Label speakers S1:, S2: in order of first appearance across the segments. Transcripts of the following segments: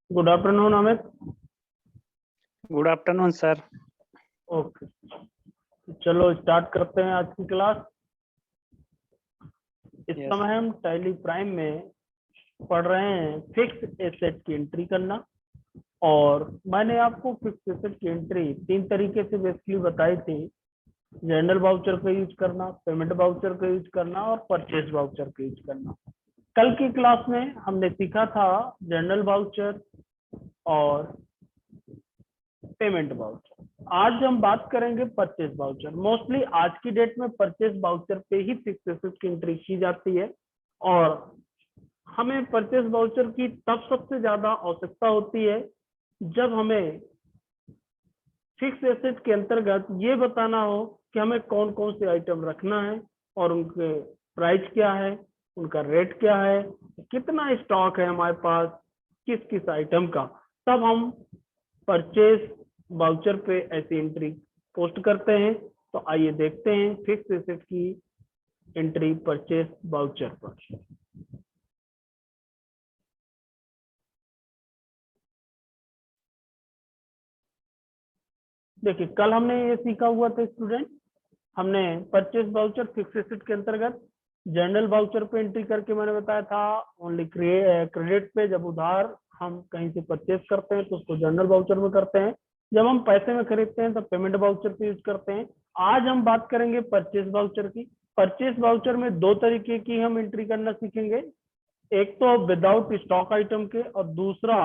S1: Good afternoon Amit.
S2: Good afternoon sir.
S1: Okay, चलो start करते हैं आज की क्लास। इस
S2: Yes.
S1: समय हम टैली प्राइम में पढ़ रहे हैं फिक्स एसेट की एंट्री करना। और मैंने आपको फिक्स एसेट की एंट्री तीन तरीके से बेसिकली बताई थी। जनरल वाउचर का यूज करना, पेमेंट वाउचर का यूज करना और परचेज वाउचर का यूज करना। कल की क्लास में हमने सीखा था जनरल वाउचर और पेमेंट वाउचर। आज हम बात करेंगे परचेज वाउचर। मोस्टली आज की डेट में परचेज वाउचर पे ही फिक्स एसेट की एंट्री की जाती है और हमें परचेज वाउचर की तब सबसे ज्यादा आवश्यकता होती है जब हमें फिक्स एसेट के अंतर्गत ये बताना हो कि हमें कौन कौन से आइटम रखना है और उनके प्राइस क्या है, उनका रेट क्या है, कितना स्टॉक है हमारे पास किस किस आइटम का। तब हम परचेज वाउचर पे ऐसी एंट्री पोस्ट करते हैं। तो आइए देखते हैं फिक्स एसेट की एंट्री परचेज वाउचर पर। देखिए, कल हमने ये सीखा हुआ था स्टूडेंट। हमने परचेज वाउचर फिक्स एसेट के अंतर्गत जनरल वाउचर पे एंट्री करके मैंने बताया था ओनली क्रेडिट पे। जब उधार हम कहीं से परचेज करते हैं तो उसको जनरल वाउचर में करते हैं। जब हम पैसे में खरीदते हैं तो पेमेंट वाउचर पे यूज करते हैं। आज हम बात करेंगे परचेज वाउचर की। परचेज वाउचर में दो तरीके की हम एंट्री करना सीखेंगे। एक तो विदाउट स्टॉक आइटम के और दूसरा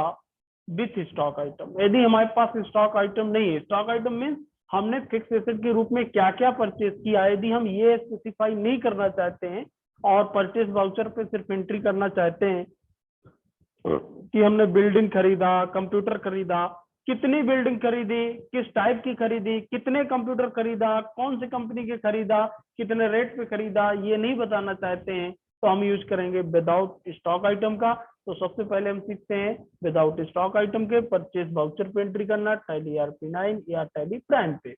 S1: विथ स्टॉक आइटम। यदि हमारे पास स्टॉक आइटम नहीं है, स्टॉक आइटम मीन्स हमने फिक्स एसेट के रूप में क्या क्या परचेज किया, यदि हम ये स्पेसिफाई नहीं करना चाहते हैं और परचेज वाउचर पे सिर्फ एंट्री करना चाहते हैं कि हमने बिल्डिंग खरीदा, कंप्यूटर खरीदा, कितनी बिल्डिंग खरीदी, किस टाइप की खरीदी, कितने कंप्यूटर खरीदा, कौन सी कंपनी के खरीदा, कितने रेट पे खरीदा, ये नहीं बताना चाहते हैं तो हम यूज करेंगे विदाउट स्टॉक आइटम का। तो सबसे पहले हम सीखते हैं विदाउट स्टॉक आइटम के परचेज वाउचर पे एंट्री करना टैली ERP9 या टैली प्राइम पे।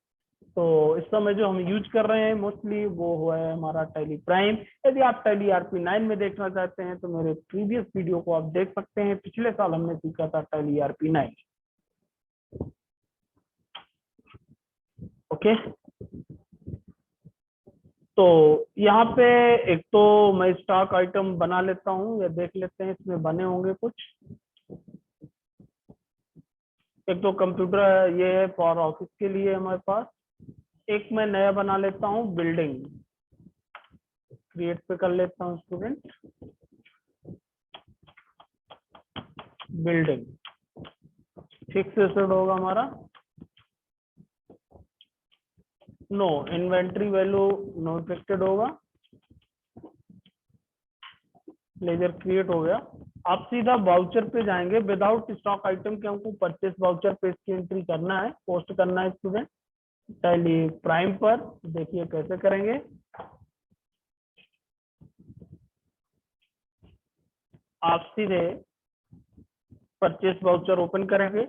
S1: तो इस समय जो हम यूज कर रहे हैं मोस्टली वो हुआ है हमारा टैली प्राइम। यदि आप टैली ERP9 में देखना चाहते हैं तो मेरे प्रीवियस वीडियो को आप देख सकते हैं। पिछले साल हमने सीखा था टैली ERP9। ओके, तो यहाँ पे एक तो मैं स्टॉक आइटम बना लेता हूँ या देख लेते हैं इसमें बने होंगे कुछ। एक तो कंप्यूटर ये है फॉर ऑफिस के लिए हमारे पास। एक मैं नया बना लेता हूँ बिल्डिंग, क्रिएट पे कर लेता हूँ स्टूडेंट। बिल्डिंग फिक्स एसेट होगा हमारा। No inventory value no affected होगा। लेजर क्रिएट हो गया। आप सीधा वाउचर पे जाएंगे। विदाउट स्टॉक आइटम के हमको परचेस वाउचर पे इसकी एंट्री करना है, पोस्ट करना है स्टूडेंट टैली प्राइम पर। देखिए कैसे करेंगे। आप सीधे परचेस वाउचर ओपन करेंगे।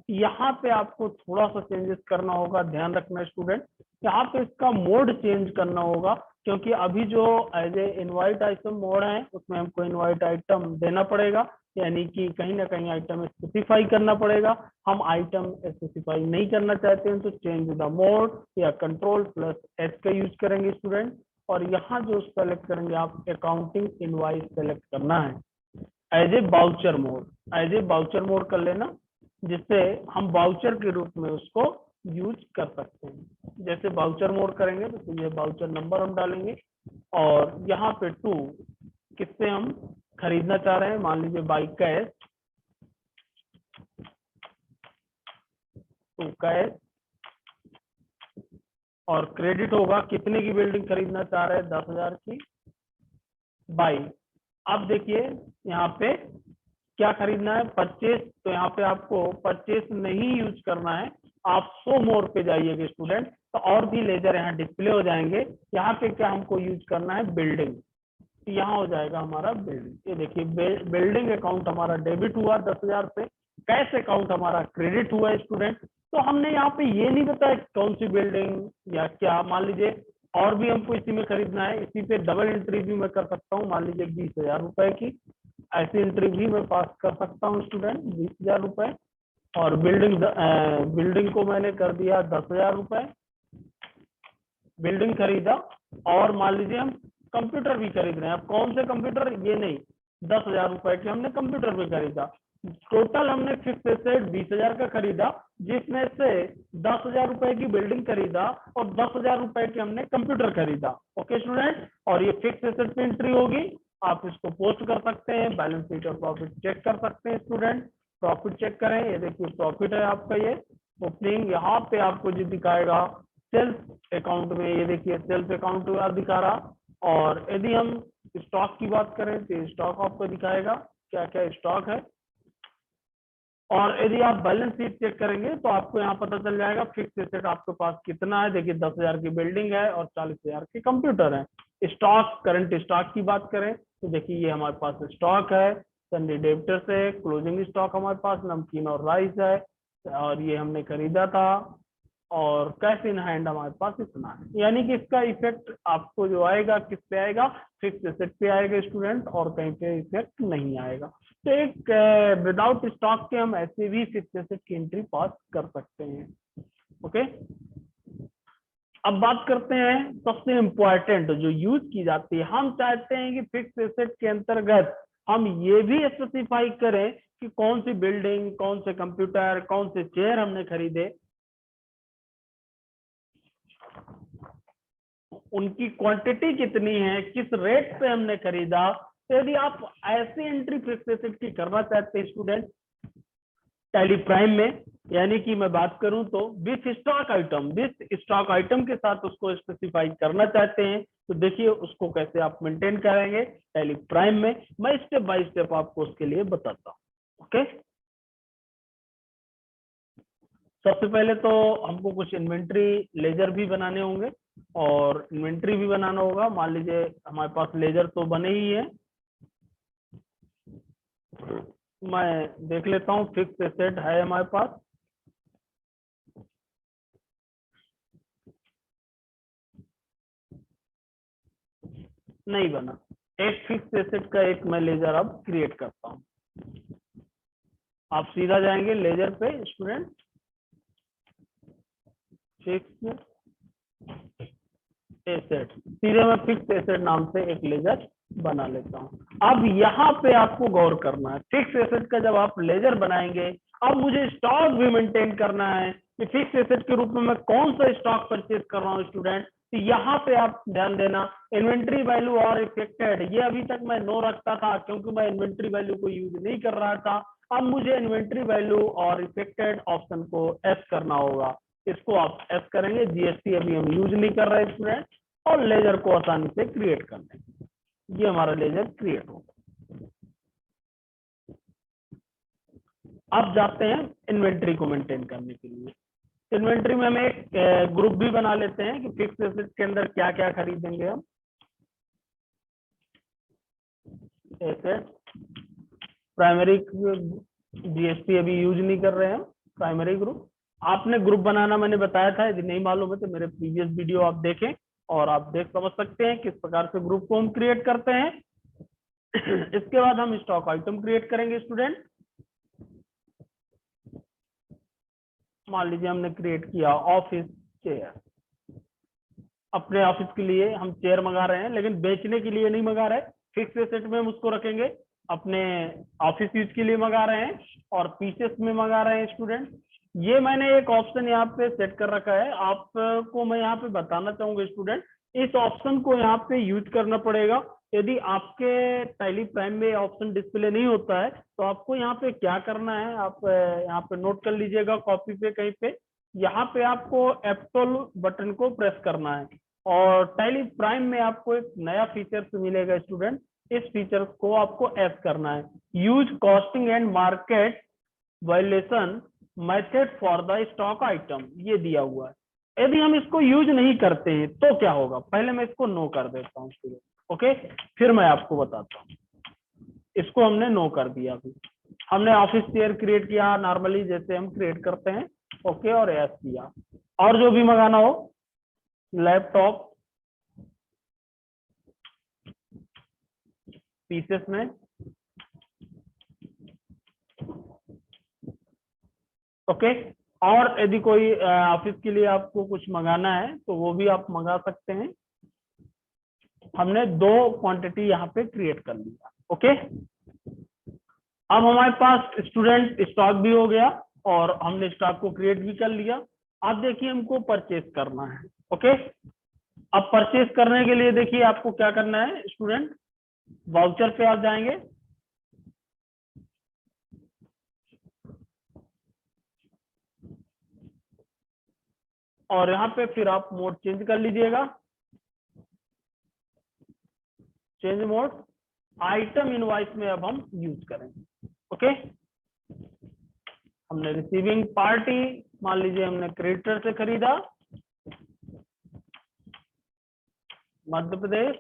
S1: यहाँ पे आपको थोड़ा सा चेंजेस करना होगा, ध्यान रखना स्टूडेंट। यहाँ पे इसका मोड चेंज करना होगा क्योंकि अभी जो as a invite item mode है उसमें हमको इनवाइट आइटम देना पड़ेगा, यानी कि कहीं ना कहीं आइटम स्पेसिफाई करना पड़ेगा। हम आइटम स्पेसिफाई नहीं करना चाहते हैं तो चेंज द मोड या Ctrl+S का यूज करेंगे स्टूडेंट। और यहाँ जो सेलेक्ट करेंगे आप अकाउंटिंग इनवाइस सेलेक्ट करना है as a voucher mode. As a voucher mode कर लेना जिससे हम बाउचर के रूप में उसको यूज कर सकते हैं। जैसे बाउचर मोड करेंगे तो ये बाउचर नंबर हम डालेंगे और यहाँ पे 2 किससे हम खरीदना चाह रहे हैं, मान लीजिए बाई कैश, 2 कैश। और क्रेडिट होगा कितने की बिल्डिंग खरीदना चाह रहे हैं, 10,000 की, बाई। अब देखिए यहाँ पे क्या खरीदना है, परचेस। तो यहाँ पे आपको परचेस नहीं यूज करना है, आप शो मोर पे जाइएगा स्टूडेंट तो और भी लेजर यहाँ डिस्प्ले हो जाएंगे। यहाँ पे क्या हमको यूज करना है, बिल्डिंग। तो यहाँ हो जाएगा हमारा बिल्डिंग। ये देखिए बिल्डिंग अकाउंट हमारा डेबिट हुआ 10,000 से, कैश अकाउंट हमारा क्रेडिट हुआ स्टूडेंट। तो हमने यहाँ पे ये नहीं बताया कौन सी बिल्डिंग या क्या। मान लीजिए और भी हमको इसी में खरीदना है, इसी पे डबल एंट्री भी मैं कर सकता हूँ, मान लीजिए 20,000 रुपए की। ऐसी एंट्री भी मैं पास कर सकता हूँ स्टूडेंट, 20,000 रुपए। और बिल्डिंग को मैंने कर दिया 10,000 रुपए, बिल्डिंग खरीदा। और मान लीजिए हम कंप्यूटर भी खरीद रहे हैं। अब कौन से कंप्यूटर, ये नहीं, 10,000 रुपए के हमने कंप्यूटर भी खरीदा। टोटल हमने फिक्स एसेट 20,000 का खरीदा, जिसमें से 10,000 रुपए की बिल्डिंग खरीदा और 10,000 रुपए के हमने कंप्यूटर खरीदा। ओके स्टूडेंट, और ये फिक्स एसेट में एंट्री होगी। आप इसको पोस्ट कर सकते हैं, बैलेंस शीट और प्रॉफिट चेक कर सकते हैं स्टूडेंट। प्रॉफिट चेक करें, ये देखिए प्रॉफिट है आपका, ये ओपनिंग यहाँ पे आपको जो दिखाएगा सेल्स अकाउंट में, ये देखिए सेल्स अकाउंट दिखा रहा। और यदि हम स्टॉक की बात करें तो स्टॉक आपको दिखाएगा क्या क्या स्टॉक है। और यदि आप बैलेंस शीट चेक करेंगे तो आपको यहाँ पता चल जाएगा फिक्स एसेट आपके पास कितना है। देखिए 10,000 की बिल्डिंग है और 40,000 के कंप्यूटर है। स्टॉक, करंट स्टॉक की बात करें तो देखिए ये हमारे पास स्टॉक है, सन्डी डेबिटर्स है, क्लोजिंग स्टॉक हमारे पास नमकीन और राइस है, और ये हमने खरीदा था। और कैश इन हैंड हमारे पास इतना है। यानी कि इसका इफेक्ट आपको जो आएगा किस पे आएगा, फिक्स एसेट पे आएगा स्टूडेंट, और कहीं पे इफेक्ट नहीं आएगा। तो एक विदाउट स्टॉक के हम ऐसे भी फिक्स एसेट की एंट्री पास कर सकते हैं। ओके, अब बात करते हैं सबसे इंपॉर्टेंट जो यूज की जाती है। हम चाहते हैं कि फिक्स एसेट के अंतर्गत हम ये भी स्पेसिफाई करें कि कौन सी बिल्डिंग, कौन से कंप्यूटर, कौन से चेयर हमने खरीदे, उनकी क्वांटिटी कितनी है, किस रेट पे हमने खरीदा। तो यदि आप ऐसी एंट्री फिक्स एसेट की करना चाहते हैं स्टूडेंट टैली प्राइम में, यानी कि मैं बात करूं तो विथ स्टॉक आइटम के साथ उसको स्पेसिफाई करना चाहते हैं, तो देखिए उसको कैसे आप मेंटेन करेंगे टैली प्राइम में। मैं स्टेप बाय स्टेप आपको उसके लिए बताता हूं। ओके, सबसे पहले तो हमको कुछ इन्वेंट्री लेजर भी बनाने होंगे और इन्वेंट्री भी बनाना होगा। मान लीजिए हमारे पास लेजर तो बने ही है, मैं देख लेता हूँ फिक्स एसेट है हमारे पास। नहीं बना, एक फिक्स एसेट का एक मैं लेजर अब क्रिएट करता हूँ। आप सीधा जाएंगे लेजर पे स्टूडेंट, फिक्स एसेट, सीधे मैं फिक्स एसेट नाम से एक लेजर बना लेता हूँ। अब यहाँ पे आपको गौर करना है, फिक्स एसेट का जब आप लेजर बनाएंगे, अब मुझे स्टॉक भी मेंटेन करना है कि फिक्स एसेट के रूप में मैं कौन सा स्टॉक परचेज कर रहा हूँ स्टूडेंट। तो यहाँ पे आप ध्यान देना, इन्वेंट्री वैल्यू और इफेक्टेड, ये अभी तक मैं नो रखता था क्योंकि मैं इन्वेंट्री वैल्यू को यूज नहीं कर रहा था। अब मुझे इन्वेंट्री वैल्यू और इफेक्टेड ऑप्शन को एस करना होगा। इसको आप एस करेंगे, जीएसटी अभी हम यूज नहीं कर रहे स्टूडेंट, और लेजर को आसानी से क्रिएट कर लेंगे। ये हमारा लेजर क्रिएट होगा। अब जाते हैं इन्वेंट्री को मेंटेन करने के लिए। इन्वेंट्री में हम एक ग्रुप भी बना लेते हैं कि फिक्स एसेट के अंदर क्या क्या खरीदेंगे हम। एसेट प्राइमरी, जीएसटी अभी यूज नहीं कर रहे हैं, प्राइमरी ग्रुप। आपने ग्रुप बनाना मैंने बताया था, यदि नहीं मालूम है तो मेरे प्रीवियस वीडियो आप देखें और आप देख समझ सकते हैं किस प्रकार से ग्रुप को हम क्रिएट करते हैं। इसके बाद हम स्टॉक आइटम क्रिएट करेंगे स्टूडेंट। मान लीजिए हमने क्रिएट किया ऑफिस चेयर, अपने ऑफिस के लिए हम चेयर मंगा रहे हैं, लेकिन बेचने के लिए नहीं मंगा रहे, फिक्स एसेट में हम उसको रखेंगे, अपने ऑफिस यूज के लिए मंगा रहे हैं और पीसेस में मंगा रहे हैं स्टूडेंट। ये मैंने एक ऑप्शन यहाँ पे सेट कर रखा है, आपको मैं यहाँ पे बताना चाहूंगा स्टूडेंट, इस ऑप्शन को यहाँ पे यूज करना पड़ेगा। यदि आपके टैली प्राइम में ऑप्शन डिस्प्ले नहीं होता है तो आपको यहाँ पे क्या करना है, आप यहाँ पे नोट कर लीजिएगा कॉपी पे कहीं पे। यहाँ पे आपको F12 बटन को प्रेस करना है और टैली प्राइम में आपको एक नया फीचर मिलेगा स्टूडेंट, इस फीचर को आपको एस करना है, use costing and market valuation method for the stock item, ये दिया हुआ है। यदि हम इसको यूज नहीं करते हैं तो क्या होगा, पहले मैं इसको नो कर देता हूँ स्टूडेंट। ओके, फिर मैं आपको बताता हूँ। इसको हमने नो कर दिया, अभी हमने ऑफिस चेयर क्रिएट किया नॉर्मली जैसे हम क्रिएट करते हैं। ओके, और एस किया, और जो भी मंगाना हो, लैपटॉप पीसेस में, ओके। और यदि कोई ऑफिस के लिए आपको कुछ मंगाना है तो वो भी आप मंगा सकते हैं। हमने 2 क्वांटिटी यहाँ पे क्रिएट कर लिया। ओके, अब हमारे पास स्टूडेंट स्टॉक भी हो गया और हमने स्टॉक को क्रिएट भी कर लिया। अब देखिए हमको परचेज करना है। ओके, अब परचेज करने के लिए देखिए आपको क्या करना है स्टूडेंट, वाउचर पे आप जाएंगे, और यहाँ पे फिर आप मोड चेंज कर लीजिएगा, चेंज मोड, आइटम इनवॉइस में अब हम यूज करेंगे। ओके, हमने रिसीविंग पार्टी, मान लीजिए हमने क्रेडिटर से खरीदा मध्य प्रदेश।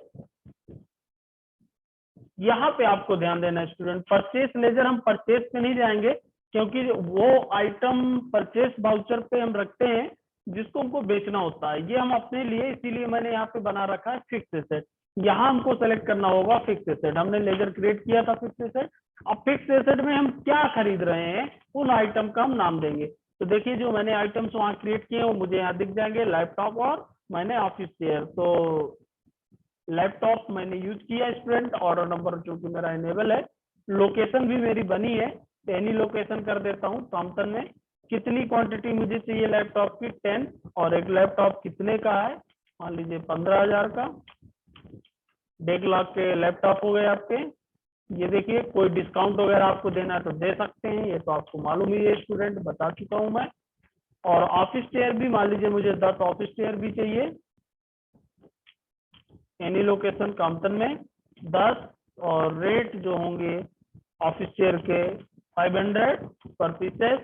S1: यहाँ पे आपको ध्यान देना है स्टूडेंट, परचेस लेजर हम परचेस पे नहीं जाएंगे क्योंकि वो आइटम परचेस वाउचर पे हम रखते हैं जिसको हमको बेचना होता है। ये हम अपने लिए, इसीलिए मैंने यहाँ पे बना रखा है फिक्स एसेट। यहाँ हमको सेलेक्ट करना होगा फिक्स एसेट। हमने लेजर क्रिएट किया था फिक्स एसेट। अब फिक्स एसेट में हम क्या खरीद रहे हैं उन आइटम का हम नाम देंगे। तो देखिए जो मैंने आइटम्स वहाँ क्रिएट किए हैं वो मुझे यहाँ दिख जाएंगे, लैपटॉप और मैंने ऑफिस चेयर। तो लैपटॉप मैंने यूज किया स्टूडेंट, ऑर्डर नंबर चूंकि मेरा इनेबल है, लोकेशन भी मेरी बनी है, एनी लोकेशन कर देता हूँ टॉमटन में। कितनी क्वांटिटी मुझे चाहिए लैपटॉप की, 10, और एक लैपटॉप कितने का है, मान लीजिए 15,000 का। 1.5 लाख के लैपटॉप हो गए आपके। ये देखिए कोई डिस्काउंट वगैरह आपको देना है तो दे सकते हैं, ये तो आपको मालूम ही है स्टूडेंट, बता चुका हूँ मैं। और ऑफिस चेयर भी मान लीजिए मुझे 10 ऑफिस चेयर भी चाहिए, एनी लोकेशन कॉम्पटन में 10, और रेट जो होंगे ऑफिस चेयर के 500 पर पीसेस।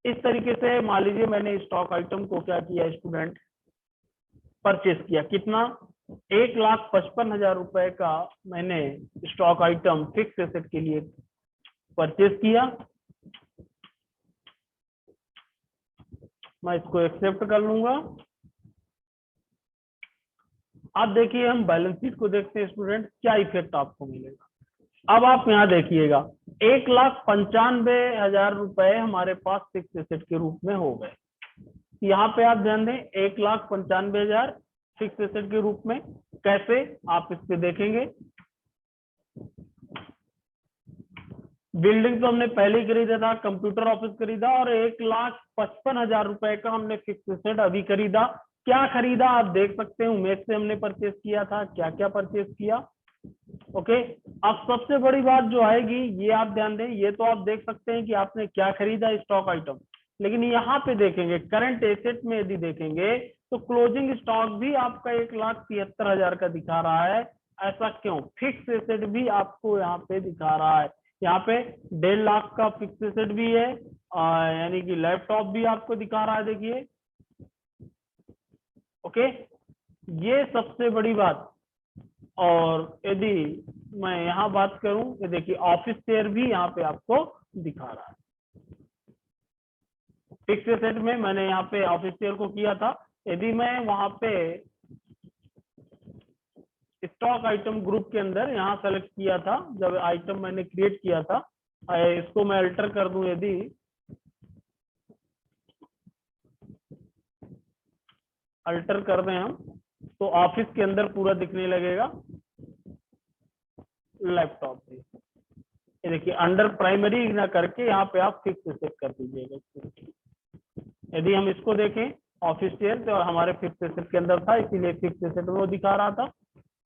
S1: इस तरीके से मान लीजिए मैंने स्टॉक आइटम को क्या किया स्टूडेंट, परचेस किया। कितना, 1,55,000 रुपए का मैंने स्टॉक आइटम फिक्स एसेट के लिए परचेस किया। मैं इसको एक्सेप्ट कर लूंगा। अब देखिए हम बैलेंस शीट को देखते हैं स्टूडेंट, क्या इफेक्ट आपको मिलेगा। अब आप यहाँ देखिएगा 1,95,000 रुपए हमारे पास फिक्स एसेट के रूप में हो गए। यहाँ पे आप ध्यान दें, 1,95,000 फिक्स एसेट के रूप में। कैसे, आप इस पे देखेंगे, बिल्डिंग तो हमने पहले ही खरीदा था, कंप्यूटर ऑफिस खरीदा, और 1,55,000 रुपए का हमने फिक्स एसेट अभी खरीदा। क्या खरीदा आप देख सकते हैं, उमेश से हमने परचेस किया था, क्या क्या परचेस किया। ओके, अब सबसे बड़ी बात जो आएगी, ये आप ध्यान दें, ये तो आप देख सकते हैं कि आपने क्या खरीदा स्टॉक आइटम, लेकिन यहाँ पे देखेंगे करंट एसेट में यदि देखेंगे तो क्लोजिंग स्टॉक भी आपका 1,73,000 का दिखा रहा है। ऐसा क्यों, फिक्स एसेट भी आपको यहाँ पे दिखा रहा है। यहाँ पे 1.5 लाख का फिक्स एसेट भी है, यानी कि लैपटॉप भी आपको दिखा रहा है, देखिए। ओके, ये सबसे बड़ी बात। और यदि मैं यहाँ बात करूं कि देखिए ऑफिस चेयर भी यहाँ पे आपको दिखा रहा है। फिक्स एसेट में मैंने यहाँ पे ऑफिस चेयर को किया था। यदि मैं वहां पे स्टॉक आइटम ग्रुप के अंदर यहाँ सेलेक्ट किया था, जब आइटम मैंने क्रिएट किया था, इसको मैं अल्टर कर दूं, यदि अल्टर कर दें हम, तो ऑफिस के अंदर पूरा दिखने लगेगा लैपटॉप भी। ये देखिए अंडर प्राइमरी ना करके यहाँ पे आप फिक्स एसेट कर दीजिएगा। यदि हम इसको देखें ऑफिस चेयर, तो हमारे फिक्स एसेट के अंदर था, इसीलिए फिक्स एसेट वो दिखा रहा था।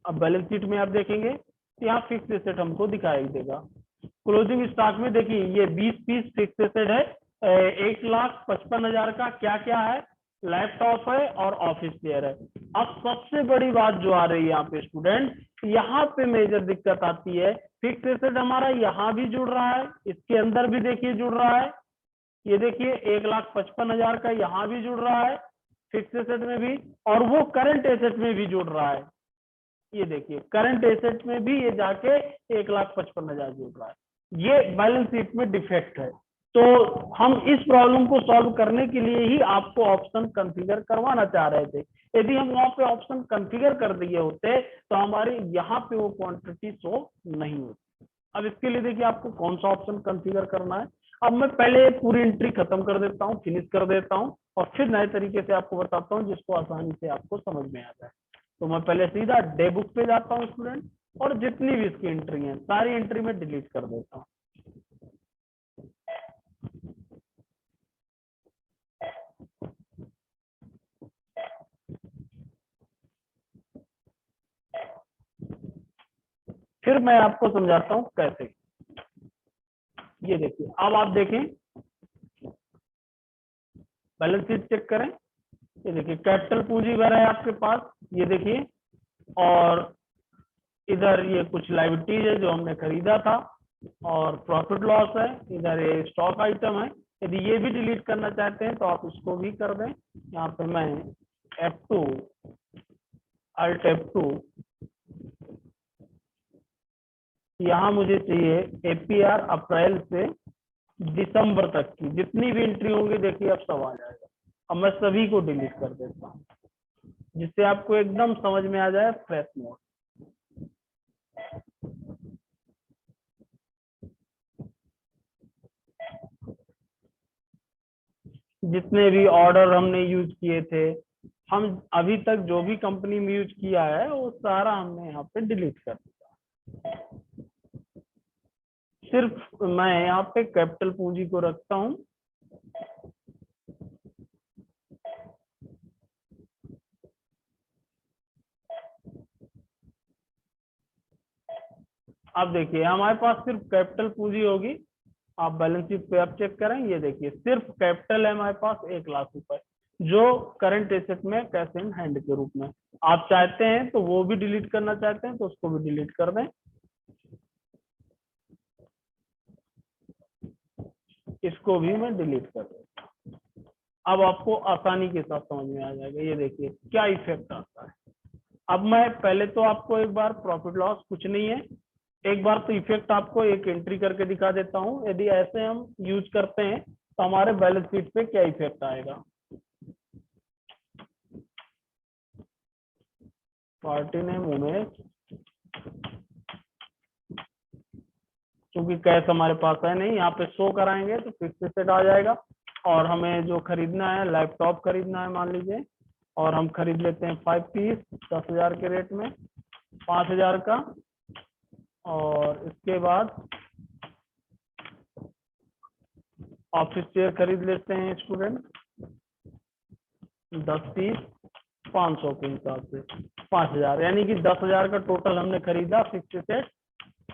S1: अब बैलेंस शीट में आप देखेंगे यहाँ फिक्स एसेट हमको दिखाई देगा। क्लोजिंग स्टॉक में देखिए ये 20 पीस फिक्स एसेट है, 1,55,000 का। क्या क्या है, लैपटॉप है और ऑफिस चेयर है। अब सबसे बड़ी बात जो आ रही है यहाँ पे स्टूडेंट, यहाँ पे मेजर दिक्कत आती है, फिक्स एसेट हमारा यहाँ भी जुड़ रहा है, इसके अंदर भी देखिए जुड़ रहा है। ये देखिए 1,55,000 का यहाँ भी जुड़ रहा है फिक्स एसेट में भी, और वो करंट एसेट में भी जुड़ रहा है। ये देखिए करंट एसेट में भी ये जाके 1,55,000 जुड़ रहा है। ये बैलेंस शीट में डिफेक्ट है। तो हम इस प्रॉब्लम को सॉल्व करने के लिए ही आपको ऑप्शन कॉन्फ़िगर करवाना चाह रहे थे। यदि हम वहां पे ऑप्शन कॉन्फ़िगर कर दिए होते तो हमारे यहाँ पे वो क्वांटिटी शो नहीं होती। अब इसके लिए देखिए आपको कौन सा ऑप्शन कॉन्फ़िगर करना है। अब मैं पहले पूरी एंट्री खत्म कर देता हूँ, फिनिश कर देता हूँ, और फिर नए तरीके से आपको बताता हूँ जिसको आसानी से आपको समझ में आ जाए। तो मैं पहले सीधा डे बुक पे जाता हूँ स्टूडेंट, और जितनी भी इसकी एंट्री है सारी एंट्री में डिलीट कर देता हूँ। फिर मैं आपको समझाता हूँ कैसे। ये देखिए, अब आप देखें, बैलेंस शीट चेक करें। ये देखिए कैपिटल पूंजी भरा है आपके पास, ये देखिए, और इधर ये कुछ लायबिलिटीज है जो हमने खरीदा था, और प्रॉफिट लॉस है, इधर ये स्टॉक आइटम है। यदि ये भी डिलीट करना चाहते हैं तो आप इसको भी कर दें। यहाँ पे मैं F2 Alt F2, यहाँ मुझे चाहिए APR अप्रैल से दिसंबर तक की जितनी भी एंट्री होंगी, देखिए अब सब आ जाएगा। अब मैं सभी को डिलीट कर देता हूँ जिससे आपको एकदम समझ में आ जाए फ्रेश मोड। जितने भी ऑर्डर हमने यूज किए थे, हम अभी तक जो भी कंपनी में यूज किया है वो सारा हमने यहाँ पे डिलीट कर दिया। सिर्फ मैं यहाँ पे कैपिटल पूंजी को रखता हूँ। अब देखिए हमारे पास सिर्फ कैपिटल पूंजी होगी। आप बैलेंस शीट पे आप चेक करें, ये देखिए सिर्फ कैपिटल है हमारे पास 1,00,000 रुपए, जो करंट एसेट में कैश इन हैंड के रूप में। आप चाहते हैं तो वो भी डिलीट करना चाहते हैं तो उसको भी डिलीट कर दें, इसको भी मैं डिलीट कर देता हूँ। अब आपको आसानी के साथ समझ में आ जाएगा। ये देखिए क्या इफेक्ट आता है। अब मैं पहले तो आपको एक बार प्रॉफिट लॉस कुछ नहीं है, एक बार तो इफेक्ट आपको एक एंट्री करके दिखा देता हूं। यदि ऐसे हम यूज करते हैं तो हमारे बैलेंस शीट पे क्या इफेक्ट आएगा। पार्टी नेम उमेश, क्योंकि कैश हमारे पास है नहीं, यहाँ पे शो कराएंगे तो फिक्स एसेट आ जाएगा। और हमें जो खरीदना है, लैपटॉप खरीदना है मान लीजिए, और हम खरीद लेते हैं 5 पीस 10,000 के रेट में, 5,000 का। और इसके बाद ऑफिस चेयर खरीद लेते हैं स्टूडेंट 10 पीस 500 के हिसाब से 5,000, यानी कि 10,000 का टोटल हमने खरीदा फिक्स एसेट।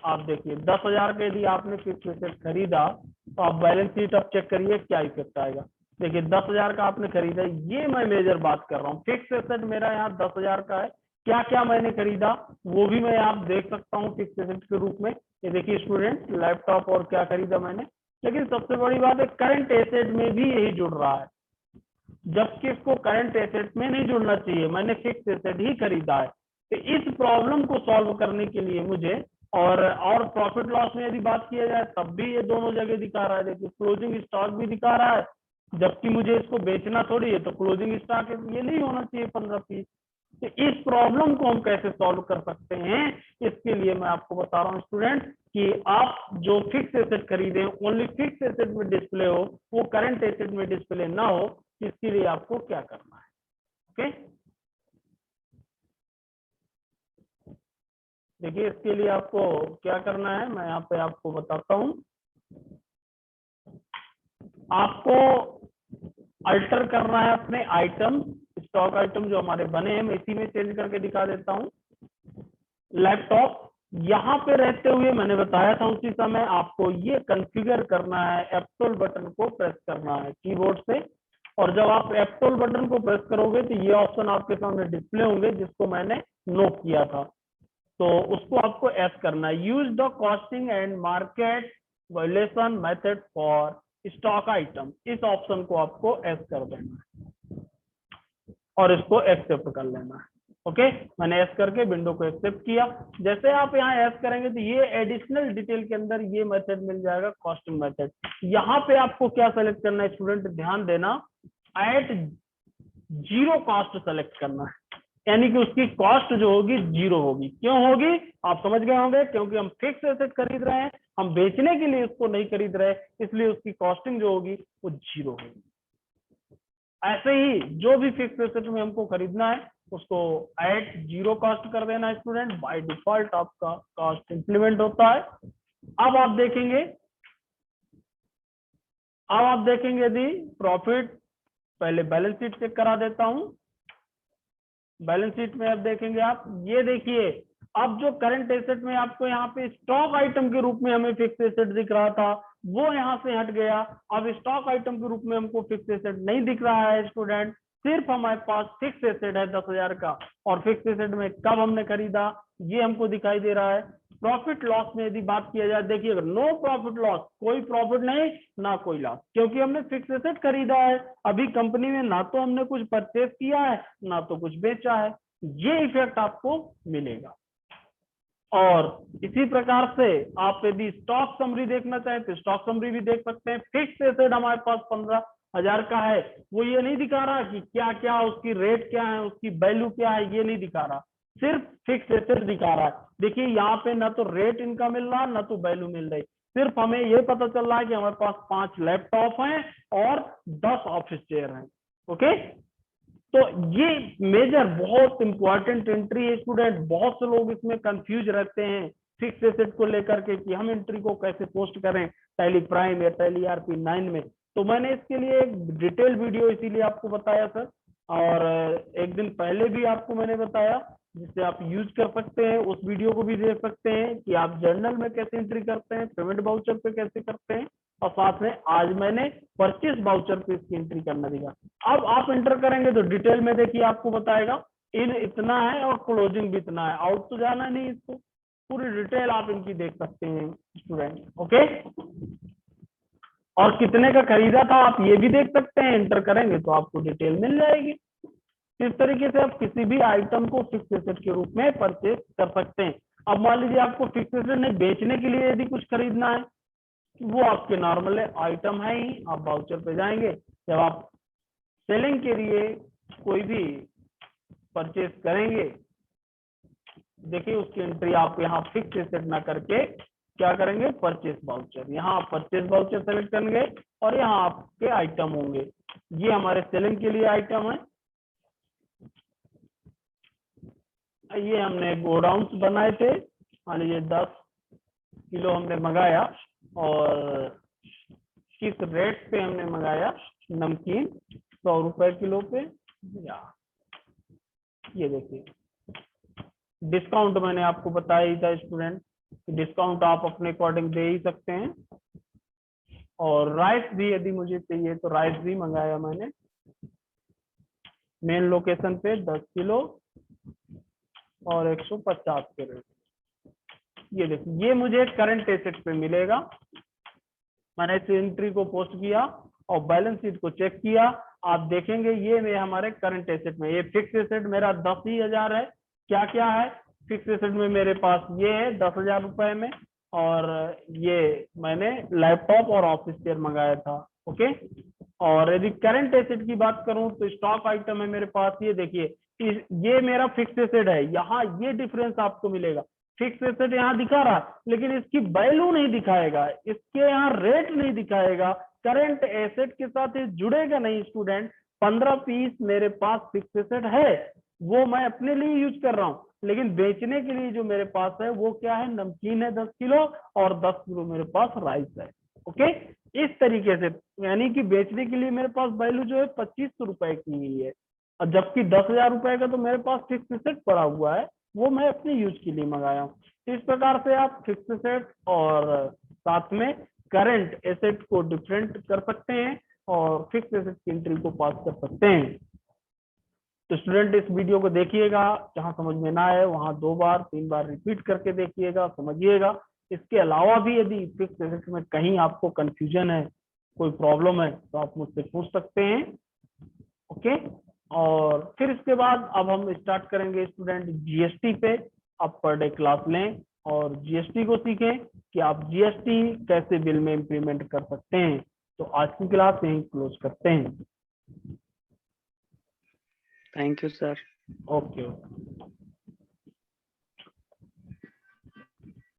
S1: आप देखिए 10,000 के यदि आपने फिक्स एसेट खरीदा तो आप बैलेंस शीट अब चेक करिए क्या इफेक्ट आएगा। देखिए 10,000 का आपने खरीदा, ये मैं मेजर बात कर रहा हूँ। फिक्स एसेट मेरा यहाँ 10,000 का है, क्या क्या मैंने खरीदा वो भी मैं आप देख सकता हूँ फिक्स एसेट के रूप में। ये देखिए स्टूडेंट, लैपटॉप और क्या खरीदा मैंने। लेकिन सबसे बड़ी बात है करंट एसेट में भी यही जुड़ रहा है, जबकि इसको करंट एसेट में नहीं जुड़ना चाहिए, मैंने फिक्स एसेट ही खरीदा है। तो इस प्रॉब्लम को सॉल्व करने के लिए मुझे, और प्रॉफिट लॉस में यदि बात किया जाए तब भी ये दोनों जगह दिखा रहा है। देखिए क्लोजिंग स्टॉक भी दिखा रहा है, जबकि मुझे इसको बेचना थोड़ी है, तो क्लोजिंग स्टॉक ये नहीं होना चाहिए 15 पीस। तो इस प्रॉब्लम को हम कैसे सॉल्व कर सकते हैं, इसके लिए मैं आपको बता रहा हूँ स्टूडेंट कि आप जो फिक्स एसेट खरीदे ओनली फिक्स एसेट में डिस्प्ले हो, वो करंट एसेट में डिस्प्ले ना हो, इसके लिए आपको क्या करना है। ओके, देखिए इसके लिए आपको क्या करना है मैं यहाँ पे आपको बताता हूँ। आपको अल्टर करना है अपने आइटम, स्टॉक आइटम जो हमारे बने हैं, मैं इसी में चेंज करके दिखा देता हूँ। लैपटॉप यहाँ पे रहते हुए मैंने बताया था उसी समय आपको ये कॉन्फ़िगर करना है, F12 बटन को प्रेस करना है कीबोर्ड से। और जब आप F12 बटन को प्रेस करोगे तो ये ऑप्शन आपके सामने डिस्प्ले होंगे जिसको मैंने नोट किया था, तो उसको आपको एस करना है। Use the costing and market valuation method for stock item, इस ऑप्शन को आपको एस कर देना है और इसको एक्सेप्ट कर लेना है। ओके, मैंने एस करके विंडो को एक्सेप्ट किया। जैसे आप यहाँ एस करेंगे तो ये एडिशनल डिटेल के अंदर ये मेथड मिल जाएगा, कॉस्टिंग मेथड। यहाँ पे आपको क्या सेलेक्ट करना है स्टूडेंट, ध्यान देना, एट जीरो कॉस्ट सेलेक्ट करना है, यानी कि उसकी कॉस्ट जो होगी जीरो होगी। क्यों होगी आप समझ गए होंगे, क्योंकि हम फिक्स एसेट खरीद रहे हैं हम बेचने के लिए उसको नहीं खरीद रहे, इसलिए उसकी कॉस्टिंग जो होगी वो 0 होगी। ऐसे ही जो भी फिक्स एसेट में हमको खरीदना है उसको एट 0 कॉस्ट कर देना है स्टूडेंट, बाय डिफॉल्ट आपका कॉस्ट इंप्लीमेंट होता है। अब आप देखेंगे यदि प्रॉफिट, पहले बैलेंस शीट चेक करा देता हूं। बैलेंस शीट में अब देखेंगे आप, ये देखिए अब जो करंट एसेट में आपको यहाँ पे स्टॉक आइटम के रूप में हमें फिक्स एसेट दिख रहा था वो यहाँ से हट गया। अब स्टॉक आइटम के रूप में हमको फिक्स एसेट नहीं दिख रहा है स्टूडेंट, सिर्फ हमारे पास फिक्स एसेट है 10,000 का। और फिक्स एसेट में कब हमने खरीदा ये हमको दिखाई दे रहा है। प्रॉफिट लॉस में यदि बात किया जाए, देखिए अगर नो प्रॉफिट लॉस, कोई प्रॉफिट नहीं ना कोई लॉस, क्योंकि हमने फिक्स एसेट खरीदा है। अभी कंपनी में ना तो हमने कुछ परचेज किया है ना तो कुछ बेचा है, ये इफेक्ट आपको मिलेगा। और इसी प्रकार से आप यदि स्टॉक समरी देखना चाहें तो स्टॉक समरी भी देख सकते हैं। फिक्स एसेट हमारे पास 15,000 का है, वो ये नहीं दिखा रहा कि क्या क्या उसकी रेट क्या है, उसकी वैल्यू क्या है, ये नहीं दिखा रहा, सिर्फ फिक्स एसेट दिखा रहा है। देखिए यहाँ पे ना तो रेट इनका मिल रहा ना तो वैल्यू मिल रही, सिर्फ हमें ये पता चल रहा है कि हमारे पास 5 लैपटॉप हैं और 10 ऑफिस चेयर हैं। ओके, तो ये मेजर बहुत इंपॉर्टेंट एंट्री है स्टूडेंट। बहुत से लोग इसमें कंफ्यूज रहते हैं फिक्स एसेट को लेकर के कि हम एंट्री को कैसे पोस्ट करें टैली प्राइम या टैली ERP 9 में। तो मैंने इसके लिए एक डिटेल वीडियो इसीलिए आपको बताया सर, और एक दिन पहले भी आपको मैंने बताया जिससे आप यूज कर सकते हैं। उस वीडियो को भी देख सकते हैं कि आप जर्नल में कैसे एंट्री करते हैं, पेमेंट वाउचर पे कैसे करते हैं, और साथ में आज मैंने परचेस वाउचर पे इसकी एंट्री करना दिखा। अब आप एंटर करेंगे तो डिटेल में देखिए आपको बताएगा इन इतना है और क्लोजिंग भी इतना है, आउट तो जाना नहीं, इसको पूरी डिटेल आप इनकी देख सकते हैं स्टूडेंट। ओके, और कितने का खरीदा था आप ये भी देख सकते हैं, एंटर करेंगे तो आपको डिटेल मिल जाएगी। इस तरीके से आप किसी भी आइटम को फिक्स एसेट के रूप में परचेज कर सकते हैं। अब मान लीजिए आपको फिक्स एसेट नहीं, बेचने के लिए यदि कुछ खरीदना है, वो आपके नॉर्मल आइटम है ही, आप वाउचर पे जाएंगे। जब आप सेलिंग के लिए कोई भी परचेज करेंगे, देखिए उसकी एंट्री आप यहाँ फिक्स एसेट ना करके क्या करेंगे, परचेज वाउचर। यहाँ आप परचेज वाउचर सेलेक्ट करेंगे और यहाँ आपके आइटम होंगे, ये हमारे सेलिंग के लिए आइटम है। ये हमने गोडाउन्स बनाए थे, मान लीजिए 10 किलो हमने मंगाया, और किस रेट पे हमने मंगाया, नमकीन 100 रुपए किलो पे। या ये देखिए डिस्काउंट मैंने आपको बताया ही था स्टूडेंट, डिस्काउंट आप अपने अकॉर्डिंग दे ही सकते हैं। और राइस भी यदि मुझे चाहिए तो राइस भी मंगाया मैंने मेन लोकेशन पे 10 किलो और 150 के रेट। ये देखिए ये मुझे करंट एसेट पे मिलेगा। मैंने इस एंट्री को पोस्ट किया और बैलेंस शीट को चेक किया, आप देखेंगे ये मेरे हमारे करंट एसेट में, ये फिक्स एसेट मेरा 10,000 है। क्या क्या है फिक्स एसेट में मेरे पास, ये है 10,000 रुपए में, और ये मैंने लैपटॉप और ऑफिस चेयर मंगाया था। ओके, और यदि करंट एसेट की बात करूं तो स्टॉक आइटम है मेरे पास, ये देखिए ये मेरा फिक्स एसेट है। यहाँ ये डिफरेंस आपको मिलेगा, फिक्स एसेट यहाँ दिखा रहा है लेकिन इसकी वैल्यू नहीं दिखाएगा, इसके यहाँ रेट नहीं दिखाएगा, करंट एसेट के साथ ये जुड़ेगा नहीं स्टूडेंट। 15 पीस मेरे पास फिक्स एसेट है, वो मैं अपने लिए यूज कर रहा हूँ, लेकिन बेचने के लिए जो मेरे पास है वो क्या है, नमकीन है 10 किलो और 10 किलो मेरे पास राइस है। ओके, इस तरीके से यानी कि बेचने के लिए मेरे पास वैल्यू जो है 2500 रुपए की ही है, और जबकि 10,000 रुपए का तो मेरे पास फिक्स एसेट पड़ा हुआ है, वो मैं अपने यूज के लिए मंगाया हूँ। इस प्रकार से आप फिक्स एसेट और साथ में करंट एसेट को डिफरेंट कर सकते हैं और फिक्स एसेट की एंट्री को पास कर सकते हैं। तो स्टूडेंट इस वीडियो को देखिएगा, जहां समझ में ना आए वहां 2 बार 3 बार रिपीट करके देखिएगा, समझिएगा। इसके अलावा भी यदि फिक्स एसेट में कहीं आपको कंफ्यूजन है, कोई प्रॉब्लम है, तो आप मुझसे पूछ सकते हैं। ओके, और फिर इसके बाद अब हम स्टार्ट करेंगे स्टूडेंट जीएसटी पे। आप पर डे क्लास लें और जीएसटी को सीखें कि आप जीएसटी कैसे बिल में इंप्लीमेंट कर सकते हैं। तो आज की क्लास यहीं क्लोज करते हैं।
S2: Thank you sir.
S1: ओके।